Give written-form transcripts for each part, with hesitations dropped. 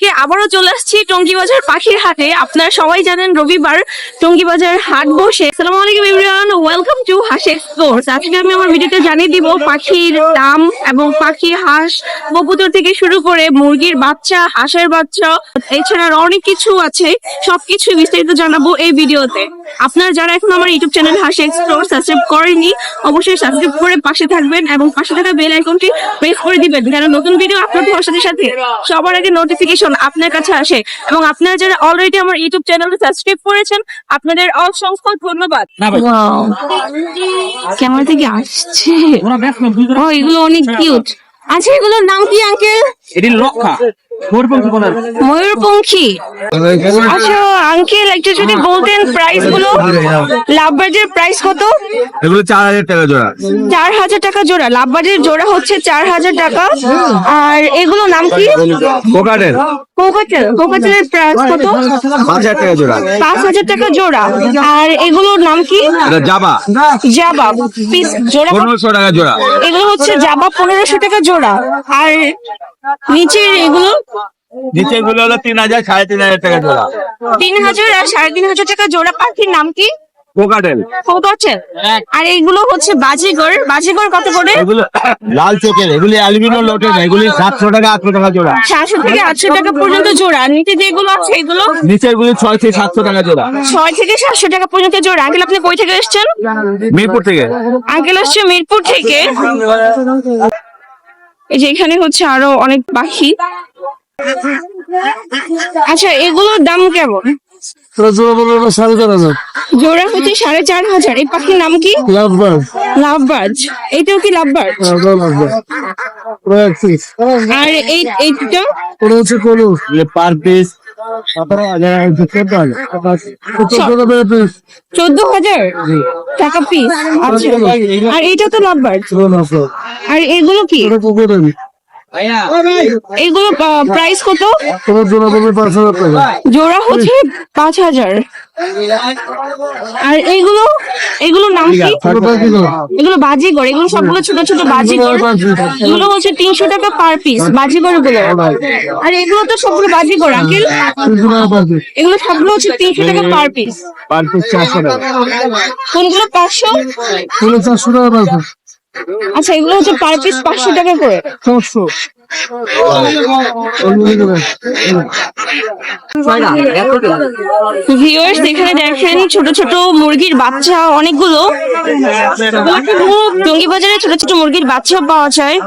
আজকে আবারও চলে আসছি টঙ্গীবাজার পাখির হাটে। আপনারা সবাই জানেন রবিবার টঙ্গীবাজার হাট বসে। আসসালামু আলাইকুম এভরিওয়ান, ওয়েলকাম টু হাঁস এক্সপ্লোরস। আজকে আমি আমার ভিডিওতে জানিয়ে দিব পাখির দাম এবং পাখি, হাঁস, কবুতর থেকে শুরু করে মুরগির বাচ্চা, হাঁসের বাচ্চা, এছাড়া অনেক কিছু আছে। সবকিছু বিস্তারিত জানাবো এই ভিডিওতে। আপনারা যারা এখন আমার ইউটিউব চ্যানেল হাঁস এক্সপ্লোরস সাবস্ক্রাইব করেনি, অবশ্যই সাবস্ক্রাইব করে পাশে থাকবেন এবং পাশে থাকা বেল আইকনটি প্রেস করে দিবেন, কারণ নতুন ভিডিও আপলোড হওয়ার সাথে সাথে সবার আগে নোটিফিকেশন আপনার কাছে আসে। এবং আপনারা যারা অলরেডি আমার ইউটিউব চ্যানেলে সাবস্ক্রাইব করেছেন, আপনাদের অসংখ্য ধন্যবাদ। ক্যামেরা থেকে আসছে, ও এগুলো অনেক কিউট। আচ্ছা, এগুলোর নাম কি আঙ্কেল? এটি লক্ষা ময়ূরপঙ্খী। আচ্ছা আঙ্কেল, একটু যদি বলতেন প্রাইস গুলো। লাভবার্ডের প্রাইস কত? এগুলো 4000 টাকা জোড়া। 4000 টাকা জোড়া। লাভবার্ডের জোড়া হচ্ছে 4000 টাকা। আর এগুলো নাম কি? কোকাটেল। কোকাটেলের প্রাইস কত? 5000 টাকা জোড়া। 5000 টাকা জোড়া। আর এগুলোর নাম কি? এটা জাবা। জাবা পিস জোড়া 1500 টাকা জোড়া। এগুলো হচ্ছে জাবা 1500 টাকা জোড়া। আর নিচের এগুলো? নিচে গুলো হলো 3000, 3500 টাকা জোড়া। 3000 আর 3500 টাকা জোড়া। পাখির নাম কি? কোকাটেল। কোকাটেল। আর এইগুলো হচ্ছে বাজিগর। বাজিগর কত করে? এগুলো লাল চোখের, এগুলি অ্যালুমিনিয়াম লোটের, এগুলি 700 টাকা, 800 টাকা জোড়া। 700 থেকে 800 টাকা পর্যন্ত জোড়া। নিচে যেগুলো আছে এগুলো? নিচের গুলি 6 থেকে 700 টাকা জোড়া। 6 থেকে 700 টাকা পর্যন্ত জোড়া। আঙ্কেল, আপনি কই থেকে এসেছেন? মিরপুর থেকে। আঙ্কেল আসছে মিরপুর থেকে। এই যে এখানে হচ্ছে আরো অনেক পাখি। আচ্ছা, এগুলোর দাম কেমন? জোড়া হচ্ছে 4500। এই পাখির নাম কি? লাভবার্ড। এইটাও কি লাভবার্ড? আর এইটা পার পিস 14,000 টাকা পিস। আচ্ছা, আর এইটা তো লাভবার্ড। আর এগুলো কি? এগুলো প্রাইস কত? জোড়া হচ্ছে 5000। আর এগুলোর নাম কি? এগুলো বাজিগর। এগুলো সবগুলো ছোট ছোট বাজিগর। এগুলো হচ্ছে 300 টাকা পার পিস বাজিগর গুলো। আর এগুলো তো সবগুলো বাজিগর আঙ্কেল। এগুলো সবগুলো হচ্ছে 300 টাকা পার পিস। পার পিস 400 টাকা। কোনগুলো 500? 400 টাকা। আচ্ছা, এগুলো হচ্ছে পার পিস 500 টাকা করে। ভিউয়ার্স, এখানে দেখেন ছোট ছোট মুরগির বাচ্চা অনেকগুলো। টঙ্গীবাজারে ছোট ছোট মুরগির বাচ্চা পাওয়া যায়।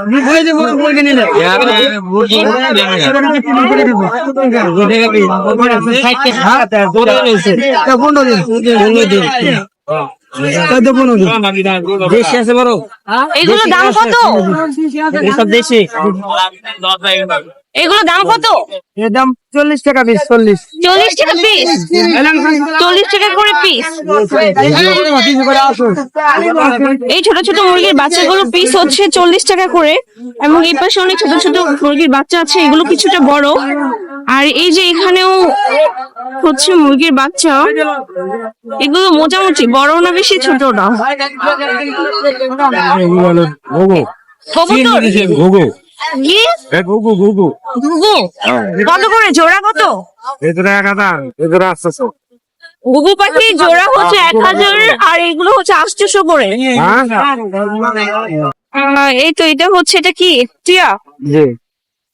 এগুলো দাম কত? এগুলো দাম কত? এর দাম 40 টাকা পিস। 40 টাকা পিস। 40 টাকা করে পিস। এই ছোট ছোট মুরগির বাচ্চাগুলো পিস হচ্ছে 40 টাকা করে। এবং এই পাশে অনেক ছোট ছোট মুরগির বাচ্চা আছে, এগুলো কিছুটা বড়। আর এই যে এখানেও হচ্ছে মুরগির বাচ্চা। এগুলো মোটামুটি বড় না, বেশি ছোট না। কত করে জোড়া? কত? ঘুঘু পাখি জোড়া হচ্ছে 1000 আর এগুলো হচ্ছে 800 করে। এই তো এটা হচ্ছে, এটা কি টিয়া?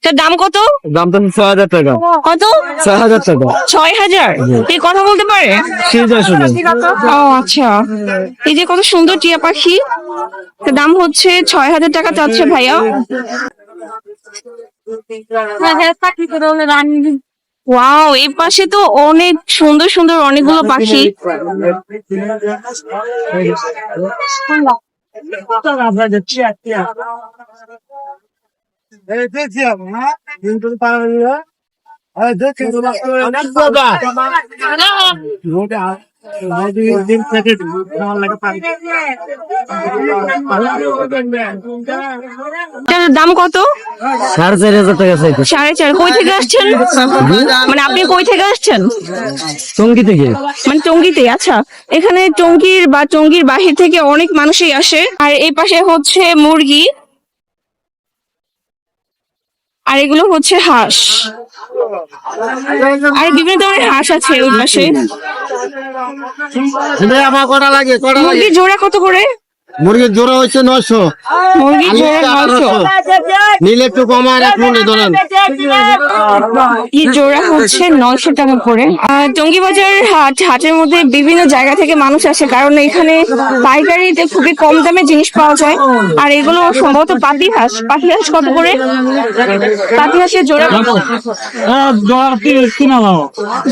এটার দাম কত? দাম তো 6000 টাকা। কত? 6000 টাকা। 6000? তুই কথা বলতে পারে? ও আচ্ছা। এই যে কত সুন্দর টিয়া পাখি। দাম হচ্ছে 6000 টাকা চাচ্ছে ভাইয়া। ওয়াও, এই পাশে তো অনেক সুন্দর সুন্দর অনেকগুলো পাখি। দাম কত? 4500 টাকা। 4.5। কই থেকে আসছেন? মানে আপনি কই থেকে আসছেন? টঙ্গী থেকে। মানে টঙ্গীতে। আচ্ছা, এখানে টঙ্গীর বাহির থেকে অনেক মানুষই আসে। আর এই পাশে হচ্ছে মুরগি। আর এগুলো হচ্ছে হাঁস, আর বিভিন্ন ধরনের হাঁস আছে ওই পাশে। আমার কটা লাগে মুরগির জোড়া কত করে? মুরগির জোড়া হচ্ছে 900, মুরগির জোড়া 900, নিলে একটু কম আর এক মনে ধরেন। এই জোড়া হচ্ছে 900 টাকা করে। টঙ্গীবাজার হাটের মধ্যে বিভিন্ন জায়গা থেকে মানুষ আসে, কারণ এখানে পাইকারিতে খুবই কম দামে জিনিস পাওয়া যায়। আর এগুলো সম্ভবত পাতি হাঁস কত করে? পাতি হাঁসের জোড়া কত?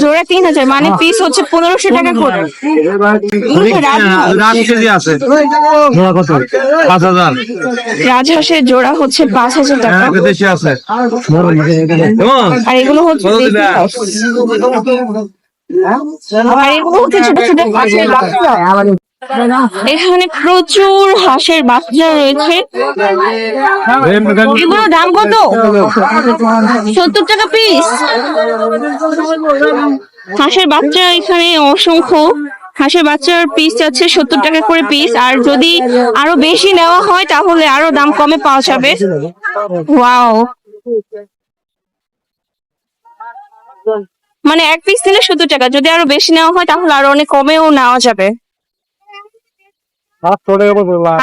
জোড়া 3000, মানে পিস হচ্ছে 1500 টাকা করে। আছে জোড়া কত? 5000। রাজহাঁসের জোড়া হচ্ছে 5000 টাকা। দেশি আছে। আর এগুলো হচ্ছে দেশি হাঁস। আর এগুলো হচ্ছে ছোট ছোট হাঁসের বাচ্চা। এখানে প্রচুর হাঁসের বাচ্চা রয়েছে। এগুলোর দাম কত? 70 টাকা পিস। হাঁসের বাচ্চা এখানে অসংখ্য। হাঁসের বাচ্চার পিস আছে 70 টাকা করে পিস। আর যদি আরো বেশি নেওয়া হয় তাহলে আরো দাম কমে পাওয়া যাবে। ওয়াও, মানে এক পিস নিলে 70 টাকা, যদি আরো বেশি নেওয়া হয় তাহলে আরো অনেক কমেও নেওয়া যাবে।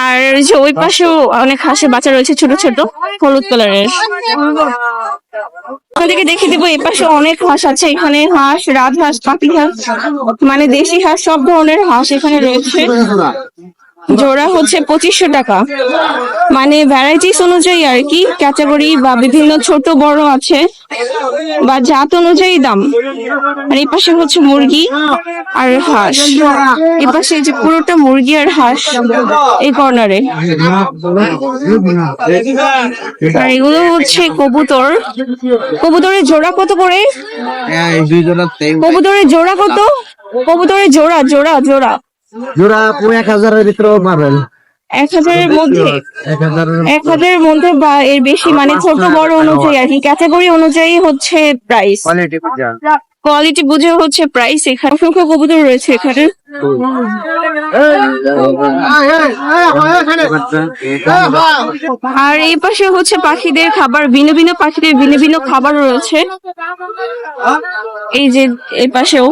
আর যে ওই পাশেও অনেক হাঁসের বাচ্চা রয়েছে ছোট ছোট হলুদ কালারের। আপনাদেরকে দেখিয়ে দিব, এই পাশে অনেক হাঁস আছে। এখানে হাঁস, রাজহাঁস, পাতি হাঁস, মানে দেশি হাঁস, সব ধরনের হাঁস এখানে রয়েছে। জোড়া হচ্ছে 2500 টাকা, মানে ভ্যারাইটিস অনুযায়ী আর কি, ক্যাটাগরি বা বিভিন্ন ছোট বড় আছে বা জাত অনুযায়ী দাম। আর এই পাশে হচ্ছে মুরগি আর হাঁস। এই পাশে যে পুরোটা মুরগি আর হাঁস এই কর্নারে। আর এগুলো হচ্ছে কবুতর। কবুতরের জোড়া কত করে? কবুতরের জোড়া কত? কবুতরের জোড়া জোড়া জোড়া জোড়া 1000-এর ভিতরে পাবেন। 1000-এর মধ্যে? 1000-এর মধ্যে বা এর বেশি, মানে ছোট বড় অনুযায়ী আর কি, ক্যাটাগরি অনুযায়ী হচ্ছে প্রাইস, কোয়ালিটি বুঝে হচ্ছে প্রাইস। এখানে অসংখ্য কবুতর রয়েছে এখানে। আর এই পাশে হচ্ছে পাখিদের খাবার, ভিন্ন ভিন্ন পাখিদের ভিন্ন ভিন্ন খাবার রয়েছে। এই যে এই পাশেও,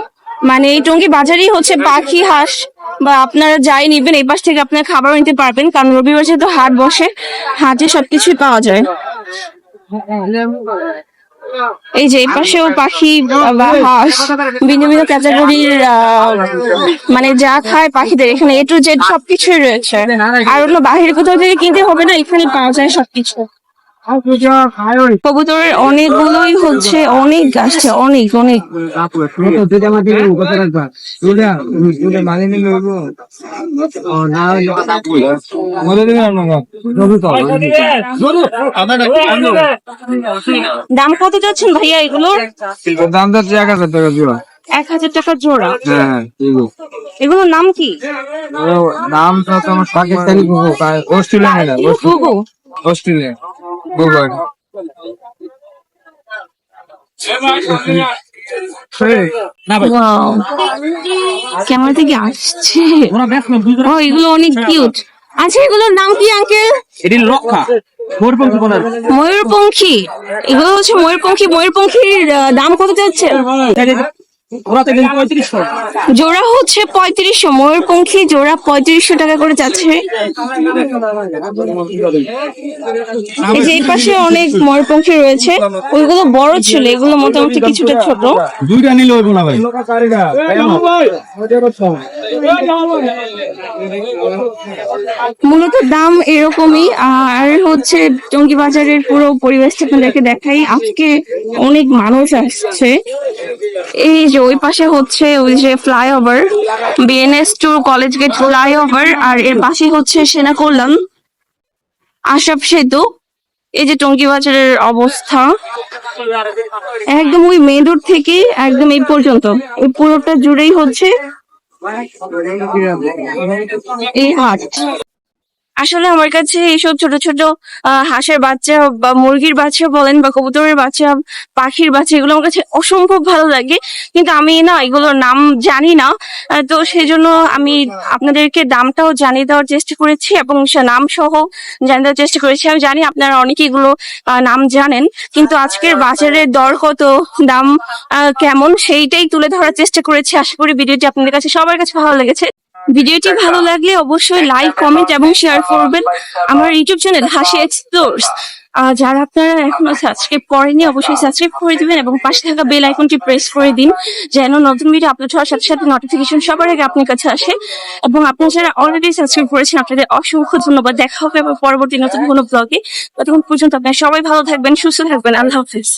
মানে এই টঙ্গী বাজারই হচ্ছে পাখি, হাঁস বা আপনারা যাই নিবেন এই পাশ থেকে আপনারা খাবার নিতে পারবেন, কারণ রবিবার যেহেতু হাট বসে, হাটে সবকিছুই পাওয়া যায়। এই যে এই পাশেও পাখি বা হাঁস, ভিন্ন ভিন্ন ক্যাটাগরির, মানে যা খায় পাখিদের, এখানে A to Z সবকিছুই রয়েছে। আর অন্য বাহিরে কোথাও থেকে কিনতে হবে না, এখানে পাওয়া যায় সবকিছু। কবুতরের অনেকগুলোই হচ্ছে, অনেক আসছে, অনেক অনেক। দাম কত যাচ্ছেন ভাইয়া এগুলোর? দাম যাচ্ছে 1000 টাকা জোড়া। 1000 টাকা জোড়া। হ্যাঁ, এগুলোর নাম কি? নাম তো তোমার পাকিস্তানি ঘুঘু, অস্ট্রেলিয়ান, ঘুঘু, অস্ট্রেলিয়ান ঘুঘু। ক্যামেরা থেকে আসছে। ও, এগুলো অনেক কিউট। আচ্ছা, এগুলোর নাম কি আঙ্কেল? এটি লক্ষা ময়ূরপঙ্খী। এগুলো হচ্ছে ময়ূরপঙ্খী। ময়ূরপঙ্খীর দাম কত যাচ্ছে? জোড়া হচ্ছে 3500। ময়ূরপঙ্খী জোড়া 3500 টাকা করে যাচ্ছে। এই যে এই পাশে অনেক ময়ূরপঙ্খী রয়েছে, ওইগুলো বড় ছিল, এগুলো মোটামুটি কিছুটা ছোট। দুইটা নিলে হইব না ভাই। মূলত দাম এরকমই। আর হচ্ছে টঙ্গী বাজারের পুরো পরিবেশটা আপনাদেরকে দেখাই। আজকে অনেক মানুষ আসছে। এই যে ওই পাশে হচ্ছে ওই যে flyover, BNS to college gate flyover, আর এর পাশে হচ্ছে সেনা কল্যাণ, আশরাফ সেতু। এই যে টঙ্গী বাজারের অবস্থা, একদম ওই মেইন রোড থেকে একদম এই পর্যন্ত, এই পুরোটা জুড়েই হচ্ছে এই হাট। আসলে আমার কাছে এইসব ছোট ছোট হাঁসের বাচ্চা বা মুরগির বাচ্চা বলেন বা কবুতরের বাচ্চা, পাখির বাচ্চা, এগুলো আমার কাছে অসম্ভব ভালো লাগে। কিন্তু আমি না এগুলোর নাম জানি না। তো সেই জন্য আমি আপনাদেরকে দামটাও জানিয়ে দেওয়ার চেষ্টা করেছি এবং সে নাম সহ জানিয়ে দেওয়ার চেষ্টা করেছি। আমি জানি আপনারা অনেকে এগুলো নাম জানেন, কিন্তু আজকের বাজারের দর কত, দাম কেমন, সেইটাই তুলে ধরার চেষ্টা করেছি। আশা করি ভিডিওটি আপনাদের কাছে সবার কাছে ভালো লেগেছে। ভিডিওটি ভালো লাগলে অবশ্যই লাইক, কমেন্ট এবং শেয়ার করবেন আমার ইউটিউব চ্যানেল হাসি এক্সপ্লোরস। যারা আপনারা এখনো সাবস্ক্রাইব করেনি অবশ্যই সাবস্ক্রাইব করে দিবেন এবং পাশে থাকা বেল আইকনটি প্রেস করে দিন, যেন নতুন ভিডিও আপলোড হওয়ার সাথে সাথে নোটিফিকেশন সবার আগে আপনার কাছে আসে। এবং আপনারা যারা অলরেডি সাবস্ক্রাইব করেছেন আপনাদের অসংখ্য ধন্যবাদ। দেখা হবে আবার পরবর্তী নতুন কোনো ব্লগে। ততক্ষণ পর্যন্ত আপনারা সবাই ভালো থাকবেন, সুস্থ থাকবেন। আল্লাহ হাফেজ।